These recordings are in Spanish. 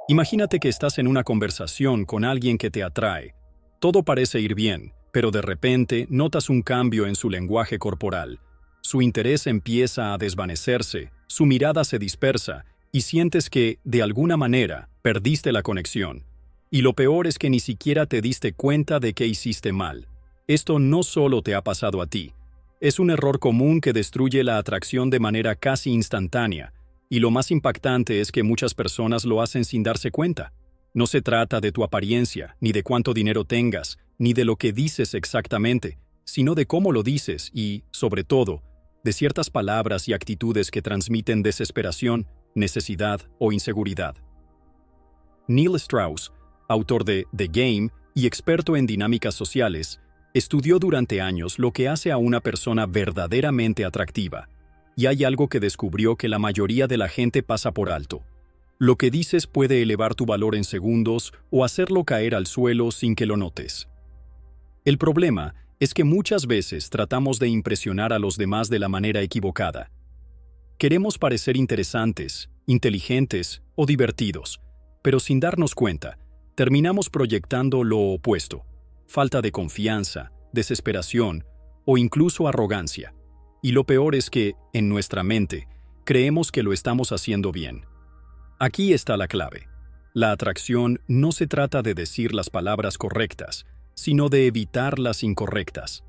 Imagínate que estás en una conversación con alguien que te atrae. Todo parece ir bien, pero de repente notas un cambio en su lenguaje corporal. Su interés empieza a desvanecerse, su mirada se dispersa y sientes que, de alguna manera, perdiste la conexión. Y lo peor es que ni siquiera te diste cuenta de que hiciste mal. Esto no solo te ha pasado a ti. Es un error común que destruye la atracción de manera casi instantánea. Y lo más impactante es que muchas personas lo hacen sin darse cuenta. No se trata de tu apariencia, ni de cuánto dinero tengas, ni de lo que dices exactamente, sino de cómo lo dices y, sobre todo, de ciertas palabras y actitudes que transmiten desesperación, necesidad o inseguridad. Neil Strauss, autor de The Game y experto en dinámicas sociales, estudió durante años lo que hace a una persona verdaderamente atractiva. Y hay algo que descubrió que la mayoría de la gente pasa por alto. Lo que dices puede elevar tu valor en segundos o hacerlo caer al suelo sin que lo notes. El problema es que muchas veces tratamos de impresionar a los demás de la manera equivocada. Queremos parecer interesantes, inteligentes o divertidos, pero sin darnos cuenta, terminamos proyectando lo opuesto: falta de confianza, desesperación o incluso arrogancia. Y lo peor es que, en nuestra mente, creemos que lo estamos haciendo bien. Aquí está la clave. La atracción no se trata de decir las palabras correctas, sino de evitar las incorrectas.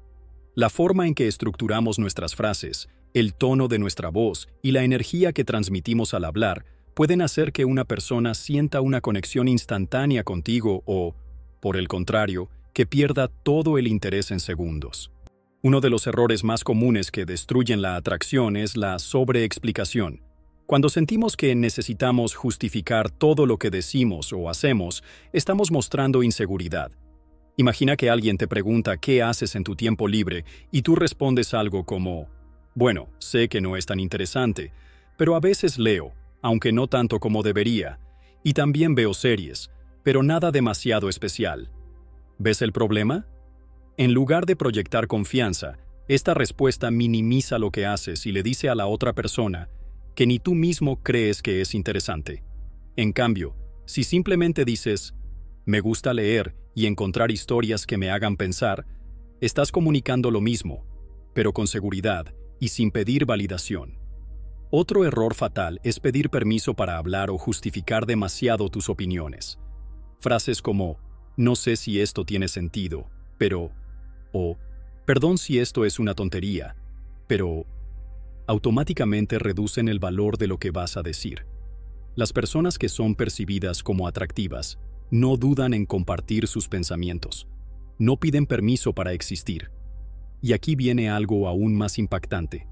La forma en que estructuramos nuestras frases, el tono de nuestra voz y la energía que transmitimos al hablar pueden hacer que una persona sienta una conexión instantánea contigo o, por el contrario, que pierda todo el interés en segundos. Uno de los errores más comunes que destruyen la atracción es la sobreexplicación. Cuando sentimos que necesitamos justificar todo lo que decimos o hacemos, estamos mostrando inseguridad. Imagina que alguien te pregunta qué haces en tu tiempo libre y tú respondes algo como: bueno, sé que no es tan interesante, pero a veces leo, aunque no tanto como debería, y también veo series, pero nada demasiado especial. ¿Ves el problema? En lugar de proyectar confianza, esta respuesta minimiza lo que haces y le dice a la otra persona que ni tú mismo crees que es interesante. En cambio, si simplemente dices: me gusta leer y encontrar historias que me hagan pensar, estás comunicando lo mismo, pero con seguridad y sin pedir validación. Otro error fatal es pedir permiso para hablar o justificar demasiado tus opiniones. Frases como: no sé si esto tiene sentido, pero... o perdón si esto es una tontería, pero... automáticamente reducen el valor de lo que vas a decir. Las personas que son percibidas como atractivas no dudan en compartir sus pensamientos. No piden permiso para existir. Y aquí viene algo aún más impactante.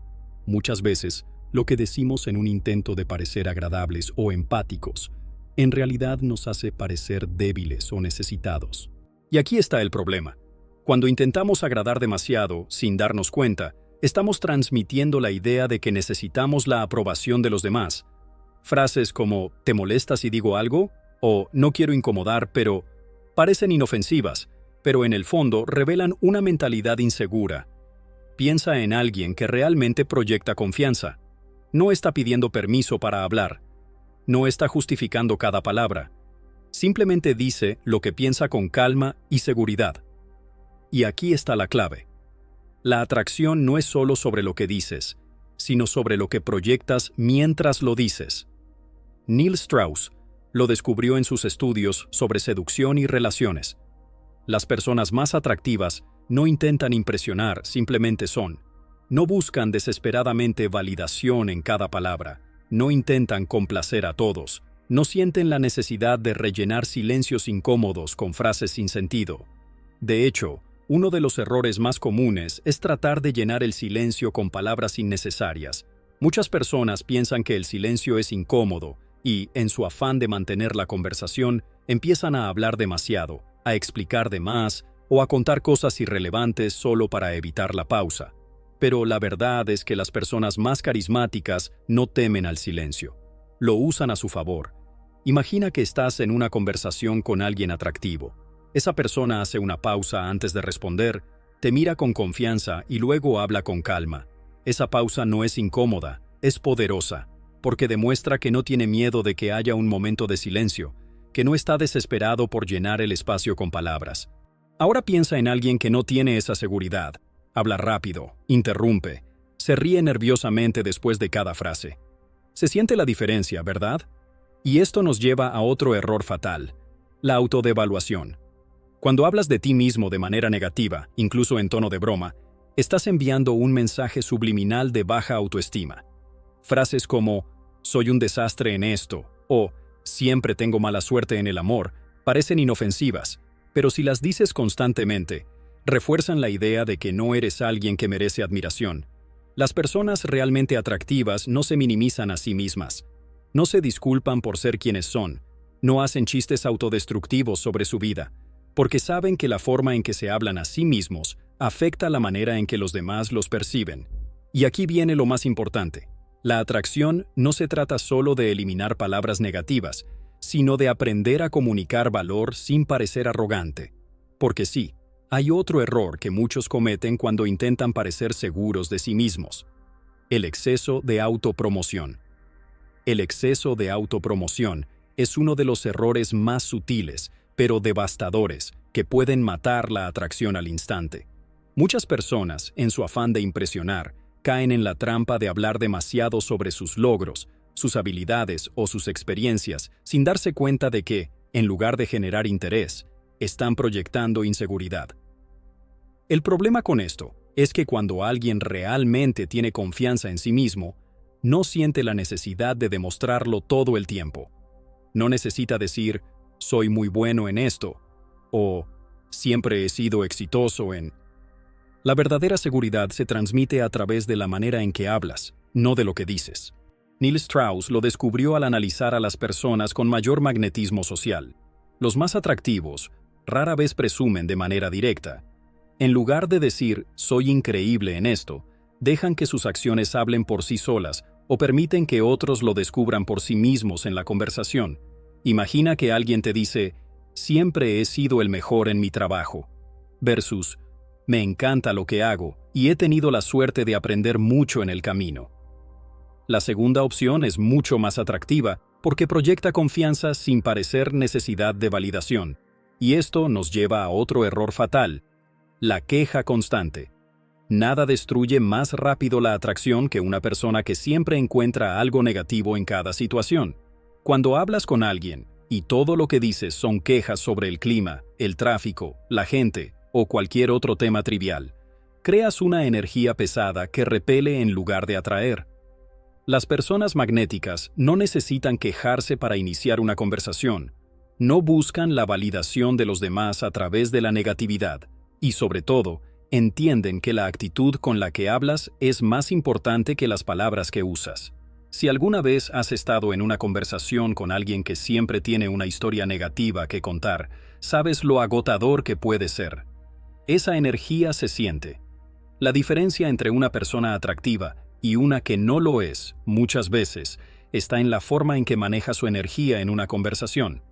Muchas veces, lo que decimos en un intento de parecer agradables o empáticos, en realidad nos hace parecer débiles o necesitados. Y aquí está el problema. Cuando intentamos agradar demasiado, sin darnos cuenta, estamos transmitiendo la idea de que necesitamos la aprobación de los demás. Frases como ¿te molesta si digo algo? O no quiero incomodar, pero... parecen inofensivas, pero en el fondo revelan una mentalidad insegura. Piensa en alguien que realmente proyecta confianza. No está pidiendo permiso para hablar. No está justificando cada palabra. Simplemente dice lo que piensa con calma y seguridad. Y aquí está la clave. La atracción no es solo sobre lo que dices, sino sobre lo que proyectas mientras lo dices. Neil Strauss lo descubrió en sus estudios sobre seducción y relaciones. Las personas más atractivas no intentan impresionar, simplemente son. No buscan desesperadamente validación en cada palabra, no intentan complacer a todos, no sienten la necesidad de rellenar silencios incómodos con frases sin sentido. De hecho, uno de los errores más comunes es tratar de llenar el silencio con palabras innecesarias. Muchas personas piensan que el silencio es incómodo y, en su afán de mantener la conversación, empiezan a hablar demasiado, a explicar de más o a contar cosas irrelevantes solo para evitar la pausa. Pero la verdad es que las personas más carismáticas no temen al silencio. Lo usan a su favor. Imagina que estás en una conversación con alguien atractivo. Esa persona hace una pausa antes de responder, te mira con confianza y luego habla con calma. Esa pausa no es incómoda, es poderosa, porque demuestra que no tiene miedo de que haya un momento de silencio. que no está desesperado por llenar el espacio con palabras. Ahora piensa en alguien que no tiene esa seguridad. Habla rápido, interrumpe, se ríe nerviosamente después de cada frase. Se siente la diferencia, ¿verdad? Y esto nos lleva a otro error fatal: la autodevaluación. Cuando hablas de ti mismo de manera negativa, incluso en tono de broma, estás enviando un mensaje subliminal de baja autoestima. Frases como «soy un desastre en esto» o «siempre tengo mala suerte en el amor» parecen inofensivas, pero si las dices constantemente, refuerzan la idea de que no eres alguien que merece admiración. Las personas realmente atractivas no se minimizan a sí mismas, no se disculpan por ser quienes son, no hacen chistes autodestructivos sobre su vida, porque saben que la forma en que se hablan a sí mismos afecta la manera en que los demás los perciben. Y aquí viene lo más importante: la atracción no se trata solo de eliminar palabras negativas, sino de aprender a comunicar valor sin parecer arrogante. Porque sí, hay otro error que muchos cometen cuando intentan parecer seguros de sí mismos: el exceso de autopromoción. El exceso de autopromoción es uno de los errores más sutiles, pero devastadores, que pueden matar la atracción al instante. Muchas personas, en su afán de impresionar, caen en la trampa de hablar demasiado sobre sus logros, sus habilidades o sus experiencias, sin darse cuenta de que, en lugar de generar interés, están proyectando inseguridad. El problema con esto es que cuando alguien realmente tiene confianza en sí mismo, no siente la necesidad de demostrarlo todo el tiempo. No necesita decir «soy muy bueno en esto» o «siempre he sido exitoso en...». La verdadera seguridad se transmite a través de la manera en que hablas, no de lo que dices. Neil Strauss lo descubrió al analizar a las personas con mayor magnetismo social. Los más atractivos rara vez presumen de manera directa. En lugar de decir «soy increíble en esto», dejan que sus acciones hablen por sí solas o permiten que otros lo descubran por sí mismos en la conversación. Imagina que alguien te dice «siempre he sido el mejor en mi trabajo» versus «me encanta lo que hago y he tenido la suerte de aprender mucho en el camino». La segunda opción es mucho más atractiva porque proyecta confianza sin parecer necesidad de validación. Y esto nos lleva a otro error fatal: la queja constante. Nada destruye más rápido la atracción que una persona que siempre encuentra algo negativo en cada situación. Cuando hablas con alguien y todo lo que dices son quejas sobre el clima, el tráfico, la gente o cualquier otro tema trivial, creas una energía pesada que repele en lugar de atraer. Las personas magnéticas no necesitan quejarse para iniciar una conversación. No buscan la validación de los demás a través de la negatividad y, sobre todo, entienden que la actitud con la que hablas es más importante que las palabras que usas. Si alguna vez has estado en una conversación con alguien que siempre tiene una historia negativa que contar, sabes lo agotador que puede ser. Esa energía se siente. La diferencia entre una persona atractiva y una que no lo es, muchas veces, está en la forma en que maneja su energía en una conversación.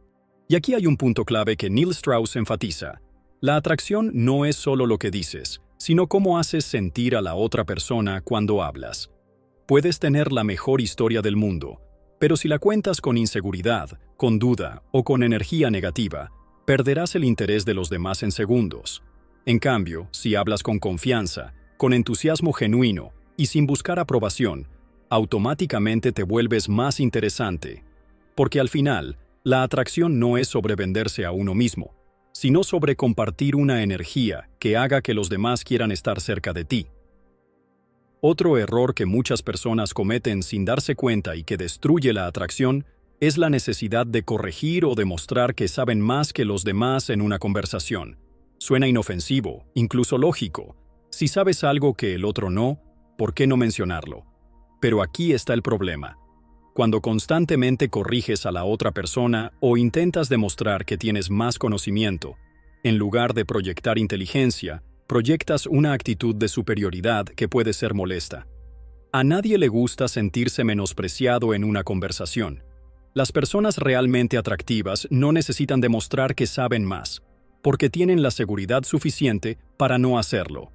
Y aquí hay un punto clave que Neil Strauss enfatiza: la atracción no es solo lo que dices, sino cómo haces sentir a la otra persona cuando hablas. Puedes tener la mejor historia del mundo, pero si la cuentas con inseguridad, con duda o con energía negativa, perderás el interés de los demás en segundos. En cambio, si hablas con confianza, con entusiasmo genuino y sin buscar aprobación, automáticamente te vuelves más interesante. Porque al final, la atracción no es sobre venderse a uno mismo, sino sobre compartir una energía que haga que los demás quieran estar cerca de ti. Otro error que muchas personas cometen sin darse cuenta y que destruye la atracción es la necesidad de corregir o demostrar que saben más que los demás en una conversación. Suena inofensivo, incluso lógico. Si sabes algo que el otro no, ¿por qué no mencionarlo? Pero aquí está el problema. Cuando constantemente corriges a la otra persona o intentas demostrar que tienes más conocimiento, en lugar de proyectar inteligencia, proyectas una actitud de superioridad que puede ser molesta. A nadie le gusta sentirse menospreciado en una conversación. Las personas realmente atractivas no necesitan demostrar que saben más, porque tienen la seguridad suficiente para no hacerlo.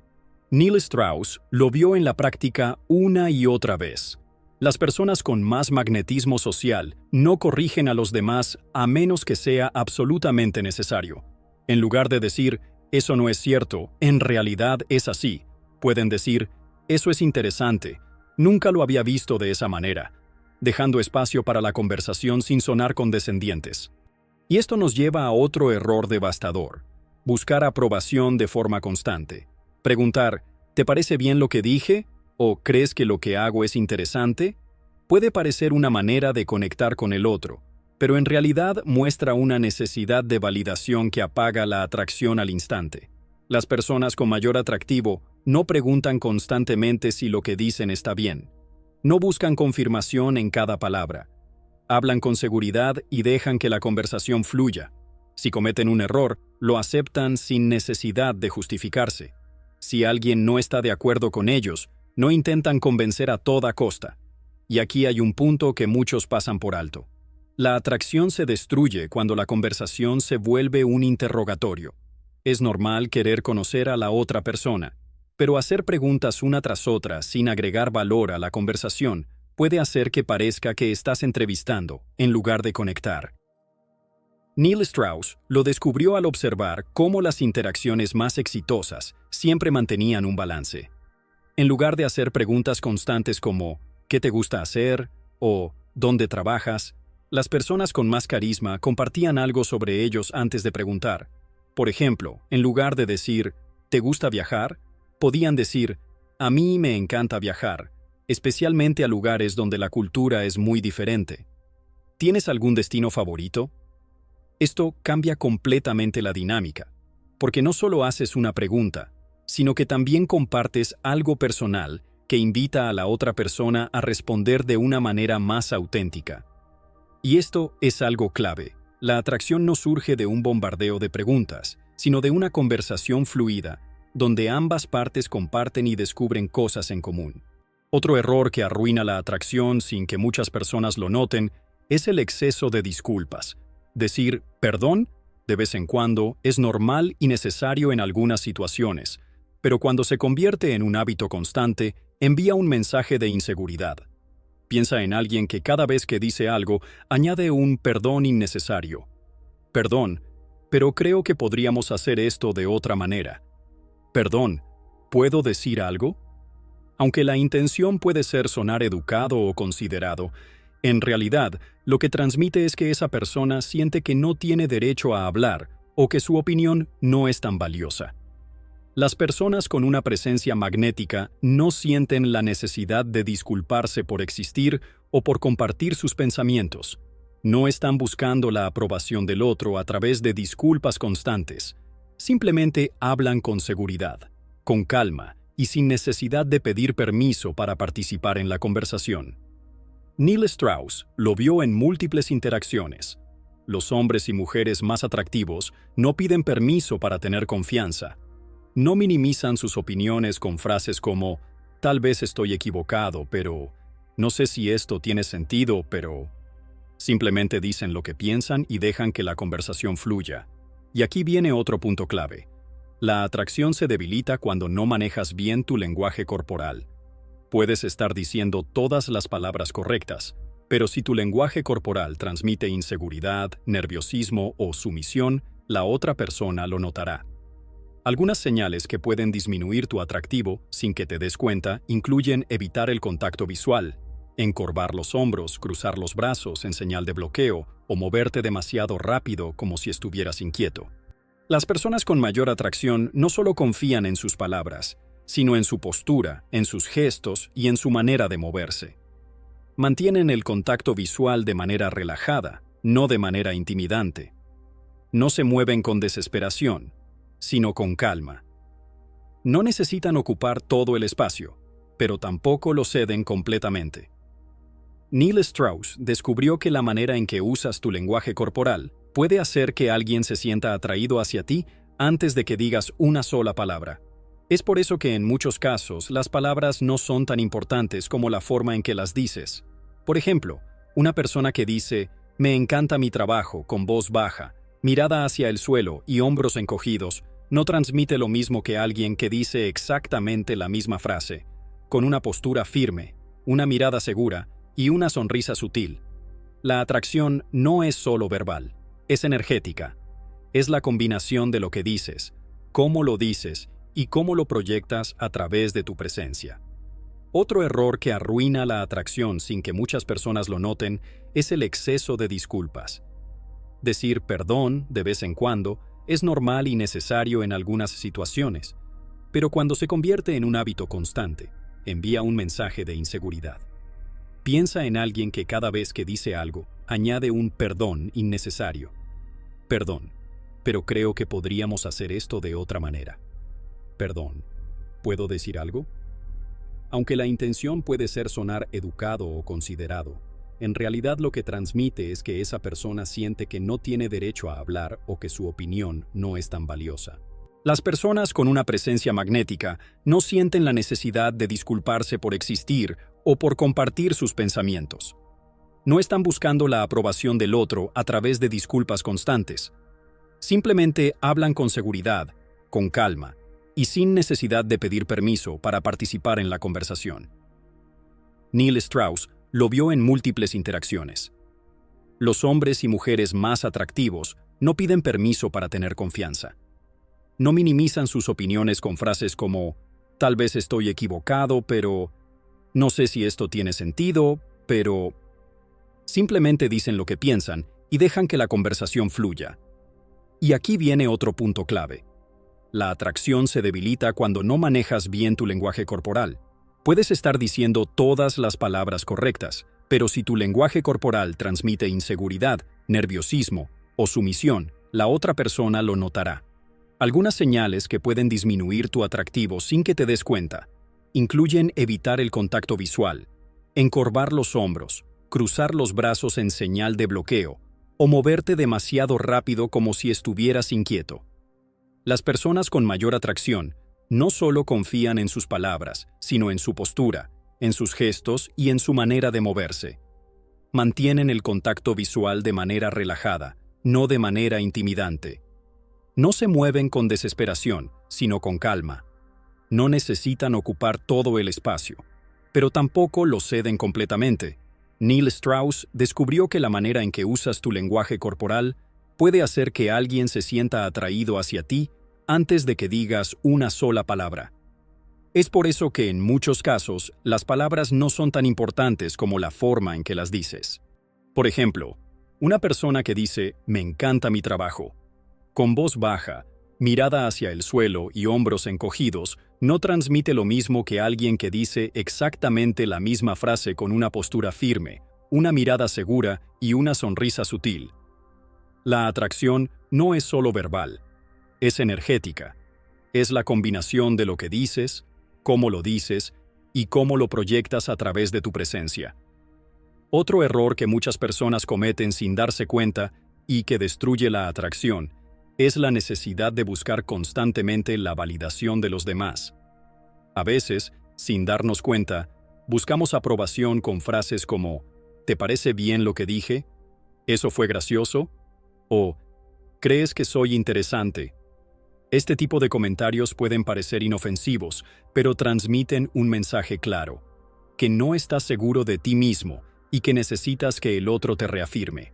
Neil Strauss lo vio en la práctica una y otra vez. Las personas con más magnetismo social no corrigen a los demás a menos que sea absolutamente necesario. En lugar de decir, eso no es cierto, en realidad es así, pueden decir, eso es interesante, nunca lo había visto de esa manera, dejando espacio para la conversación sin sonar condescendientes. Y esto nos lleva a otro error devastador: buscar aprobación de forma constante. Preguntar, ¿te parece bien lo que dije? ¿O crees que lo que hago es interesante? Puede parecer una manera de conectar con el otro, pero en realidad muestra una necesidad de validación que apaga la atracción al instante. Las personas con mayor atractivo no preguntan constantemente si lo que dicen está bien. No buscan confirmación en cada palabra. Hablan con seguridad y dejan que la conversación fluya. Si cometen un error, lo aceptan sin necesidad de justificarse. Si alguien no está de acuerdo con ellos, no intentan convencer a toda costa. Y aquí hay un punto que muchos pasan por alto. La atracción se destruye cuando la conversación se vuelve un interrogatorio. Es normal querer conocer a la otra persona, pero hacer preguntas una tras otra sin agregar valor a la conversación puede hacer que parezca que estás entrevistando en lugar de conectar. Neil Strauss lo descubrió al observar cómo las interacciones más exitosas siempre mantenían un balance. En lugar de hacer preguntas constantes como ¿qué te gusta hacer? O ¿dónde trabajas?, las personas con más carisma compartían algo sobre ellos antes de preguntar. Por ejemplo, en lugar de decir ¿te gusta viajar?, podían decir a mí me encanta viajar, especialmente a lugares donde la cultura es muy diferente. ¿Tienes algún destino favorito? Esto cambia completamente la dinámica, porque no solo haces una pregunta, sino que también compartes algo personal que invita a la otra persona a responder de una manera más auténtica. Y esto es algo clave. La atracción no surge de un bombardeo de preguntas, sino de una conversación fluida, donde ambas partes comparten y descubren cosas en común. Otro error que arruina la atracción sin que muchas personas lo noten es el exceso de disculpas. Decir «perdón» de vez en cuando es normal y necesario en algunas situaciones, pero cuando se convierte en un hábito constante, envía un mensaje de inseguridad. Piensa en alguien que cada vez que dice algo, añade un perdón innecesario. Perdón, pero creo que podríamos hacer esto de otra manera. Perdón, ¿puedo decir algo? Aunque la intención puede ser sonar educado o considerado, en realidad, lo que transmite es que esa persona siente que no tiene derecho a hablar o que su opinión no es tan valiosa. Las personas con una presencia magnética no sienten la necesidad de disculparse por existir o por compartir sus pensamientos. No están buscando la aprobación del otro a través de disculpas constantes. Simplemente hablan con seguridad, con calma y sin necesidad de pedir permiso para participar en la conversación. Neil Strauss lo vio en múltiples interacciones. Los hombres y mujeres más atractivos no piden permiso para tener confianza. No minimizan sus opiniones con frases como «tal vez estoy equivocado, pero no sé si esto tiene sentido, pero...». Simplemente dicen lo que piensan y dejan que la conversación fluya. Y aquí viene otro punto clave. La atracción se debilita cuando no manejas bien tu lenguaje corporal. Puedes estar diciendo todas las palabras correctas, pero si tu lenguaje corporal transmite inseguridad, nerviosismo o sumisión, la otra persona lo notará. Algunas señales que pueden disminuir tu atractivo sin que te des cuenta incluyen evitar el contacto visual, encorvar los hombros, cruzar los brazos en señal de bloqueo o moverte demasiado rápido como si estuvieras inquieto. Las personas con mayor atracción no solo confían en sus palabras, sino en su postura, en sus gestos y en su manera de moverse. Mantienen el contacto visual de manera relajada, no de manera intimidante. No se mueven con desesperación, sino con calma. No necesitan ocupar todo el espacio, pero tampoco lo ceden completamente. Neil Strauss descubrió que la manera en que usas tu lenguaje corporal puede hacer que alguien se sienta atraído hacia ti antes de que digas una sola palabra. Es por eso que en muchos casos las palabras no son tan importantes como la forma en que las dices. Por ejemplo, una persona que dice «me encanta mi trabajo» con voz baja, mirada hacia el suelo y hombros encogidos, no transmite lo mismo que alguien que dice exactamente la misma frase, con una postura firme, una mirada segura y una sonrisa sutil. La atracción no es solo verbal, es energética. Es la combinación de lo que dices, cómo lo dices y cómo lo proyectas a través de tu presencia. Otro error que arruina la atracción sin que muchas personas lo noten es el exceso de disculpas. Decir perdón de vez en cuando es normal y necesario en algunas situaciones, pero cuando se convierte en un hábito constante, envía un mensaje de inseguridad. Piensa en alguien que cada vez que dice algo, añade un perdón innecesario. Perdón, pero creo que podríamos hacer esto de otra manera. Perdón, ¿puedo decir algo? Aunque la intención puede ser sonar educado o considerado, en realidad lo que transmite es que esa persona siente que no tiene derecho a hablar o que su opinión no es tan valiosa. Las personas con una presencia magnética no sienten la necesidad de disculparse por existir o por compartir sus pensamientos. No están buscando la aprobación del otro a través de disculpas constantes. Simplemente hablan con seguridad, con calma, y sin necesidad de pedir permiso para participar en la conversación. Neil Strauss lo vio en múltiples interacciones. Los hombres y mujeres más atractivos no piden permiso para tener confianza. No minimizan sus opiniones con frases como, tal vez estoy equivocado, pero no sé si esto tiene sentido, pero... Simplemente dicen lo que piensan y dejan que la conversación fluya. Y aquí viene otro punto clave. La atracción se debilita cuando no manejas bien tu lenguaje corporal. Puedes estar diciendo todas las palabras correctas, pero si tu lenguaje corporal transmite inseguridad, nerviosismo o sumisión, la otra persona lo notará. Algunas señales que pueden disminuir tu atractivo sin que te des cuenta incluyen evitar el contacto visual, encorvar los hombros, cruzar los brazos en señal de bloqueo o moverte demasiado rápido como si estuvieras inquieto. Las personas con mayor atracción no solo confían en sus palabras, sino en su postura, en sus gestos y en su manera de moverse. Mantienen el contacto visual de manera relajada, no de manera intimidante. No se mueven con desesperación, sino con calma. No necesitan ocupar todo el espacio, pero tampoco lo ceden completamente. Neil Strauss descubrió que la manera en que usas tu lenguaje corporal puede hacer que alguien se sienta atraído hacia ti antes de que digas una sola palabra. Es por eso que en muchos casos las palabras no son tan importantes como la forma en que las dices. Por ejemplo, una persona que dice «me encanta mi trabajo», con voz baja, mirada hacia el suelo y hombros encogidos, no transmite lo mismo que alguien que dice exactamente la misma frase con una postura firme, una mirada segura y una sonrisa sutil. La atracción no es solo verbal, es energética. Es la combinación de lo que dices, cómo lo dices y cómo lo proyectas a través de tu presencia. Otro error que muchas personas cometen sin darse cuenta y que destruye la atracción es la necesidad de buscar constantemente la validación de los demás. A veces, sin darnos cuenta, buscamos aprobación con frases como ¿te parece bien lo que dije? ¿Eso fue gracioso? O ¿crees que soy interesante? Este tipo de comentarios pueden parecer inofensivos, pero transmiten un mensaje claro, que no estás seguro de ti mismo y que necesitas que el otro te reafirme.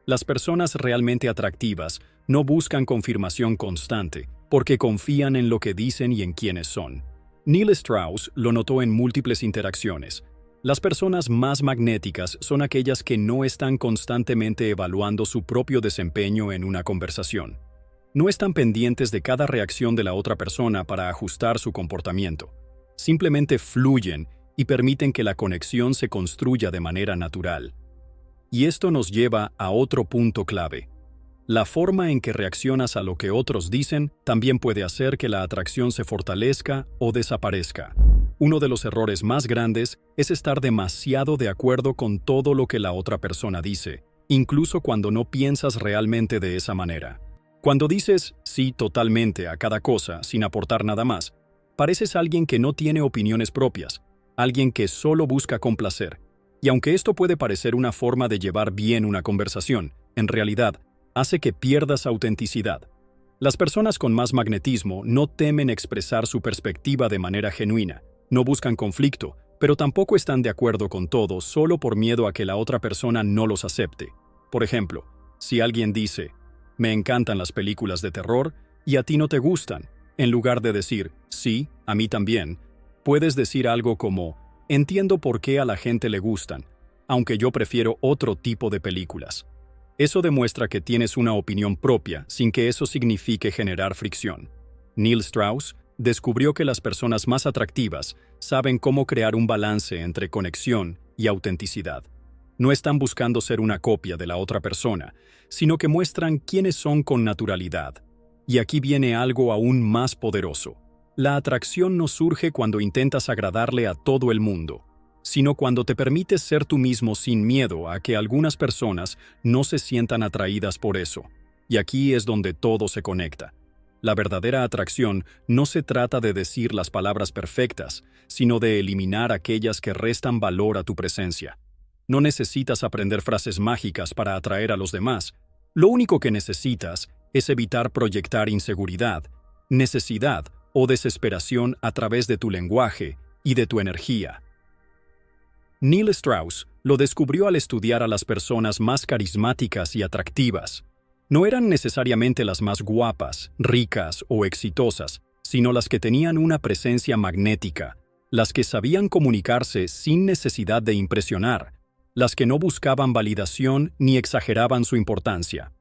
Las personas realmente atractivas no buscan confirmación constante, porque confían en lo que dicen y en quiénes son. Neil Strauss lo notó en múltiples interacciones. Las personas más magnéticas son aquellas que no están constantemente evaluando su propio desempeño en una conversación. No están pendientes de cada reacción de la otra persona para ajustar su comportamiento. Simplemente fluyen y permiten que la conexión se construya de manera natural. Y esto nos lleva a otro punto clave. La forma en que reaccionas a lo que otros dicen también puede hacer que la atracción se fortalezca o desaparezca. Uno de los errores más grandes es estar demasiado de acuerdo con todo lo que la otra persona dice, incluso cuando no piensas realmente de esa manera. Cuando dices sí totalmente a cada cosa sin aportar nada más, pareces alguien que no tiene opiniones propias, alguien que solo busca complacer. Y aunque esto puede parecer una forma de llevar bien una conversación, en realidad hace que pierdas autenticidad. Las personas con más magnetismo no temen expresar su perspectiva de manera genuina, no buscan conflicto pero tampoco están de acuerdo con todo solo por miedo a que la otra persona no los acepte. Por ejemplo, si alguien dice, me encantan las películas de terror y a ti no te gustan, en lugar de decir, sí, a mí también, puedes decir algo como, entiendo por qué a la gente le gustan, aunque yo prefiero otro tipo de películas. Eso demuestra que tienes una opinión propia sin que eso signifique generar fricción. Neil Strauss descubrió que las personas más atractivas saben cómo crear un balance entre conexión y autenticidad. No están buscando ser una copia de la otra persona, sino que muestran quiénes son con naturalidad. Y aquí viene algo aún más poderoso. La atracción no surge cuando intentas agradarle a todo el mundo, sino cuando te permites ser tú mismo sin miedo a que algunas personas no se sientan atraídas por eso. Y aquí es donde todo se conecta. La verdadera atracción no se trata de decir las palabras perfectas, sino de eliminar aquellas que restan valor a tu presencia. No necesitas aprender frases mágicas para atraer a los demás. Lo único que necesitas es evitar proyectar inseguridad, necesidad o desesperación a través de tu lenguaje y de tu energía. Neil Strauss lo descubrió al estudiar a las personas más carismáticas y atractivas. No eran necesariamente las más guapas, ricas o exitosas, sino las que tenían una presencia magnética, las que sabían comunicarse sin necesidad de impresionar, las que no buscaban validación ni exageraban su importancia.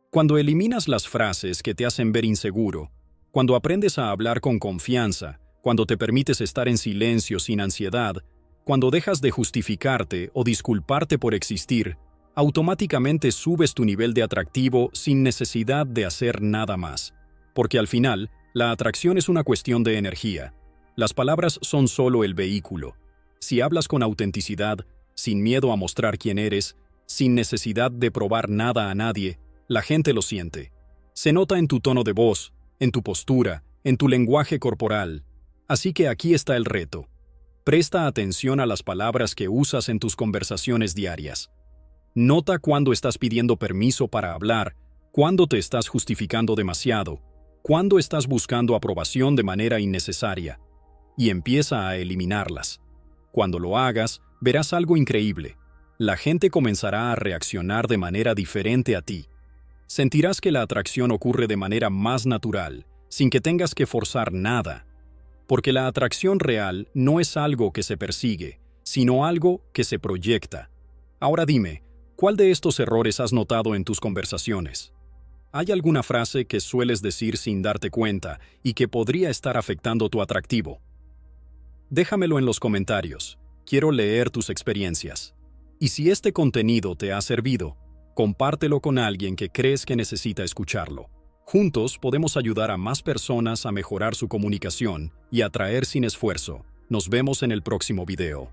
Cuando eliminas las frases que te hacen ver inseguro, cuando aprendes a hablar con confianza, cuando te permites estar en silencio sin ansiedad, cuando dejas de justificarte o disculparte por existir, automáticamente subes tu nivel de atractivo sin necesidad de hacer nada más. Porque al final, la atracción es una cuestión de energía. Las palabras son solo el vehículo. Si hablas con autenticidad, sin miedo a mostrar quién eres, sin necesidad de probar nada a nadie, la gente lo siente. Se nota en tu tono de voz, en tu postura, en tu lenguaje corporal. Así que aquí está el reto. Presta atención a las palabras que usas en tus conversaciones diarias. Nota cuándo estás pidiendo permiso para hablar, cuándo te estás justificando demasiado, cuándo estás buscando aprobación de manera innecesaria. Y empieza a eliminarlas. Cuando lo hagas, verás algo increíble. La gente comenzará a reaccionar de manera diferente a ti. Sentirás que la atracción ocurre de manera más natural, sin que tengas que forzar nada. Porque la atracción real no es algo que se persigue, sino algo que se proyecta. Ahora dime, ¿cuál de estos errores has notado en tus conversaciones? ¿Hay alguna frase que sueles decir sin darte cuenta y que podría estar afectando tu atractivo? Déjamelo en los comentarios. Quiero leer tus experiencias. Y si este contenido te ha servido, compártelo con alguien que crees que necesita escucharlo. Juntos podemos ayudar a más personas a mejorar su comunicación y atraer sin esfuerzo. Nos vemos en el próximo video.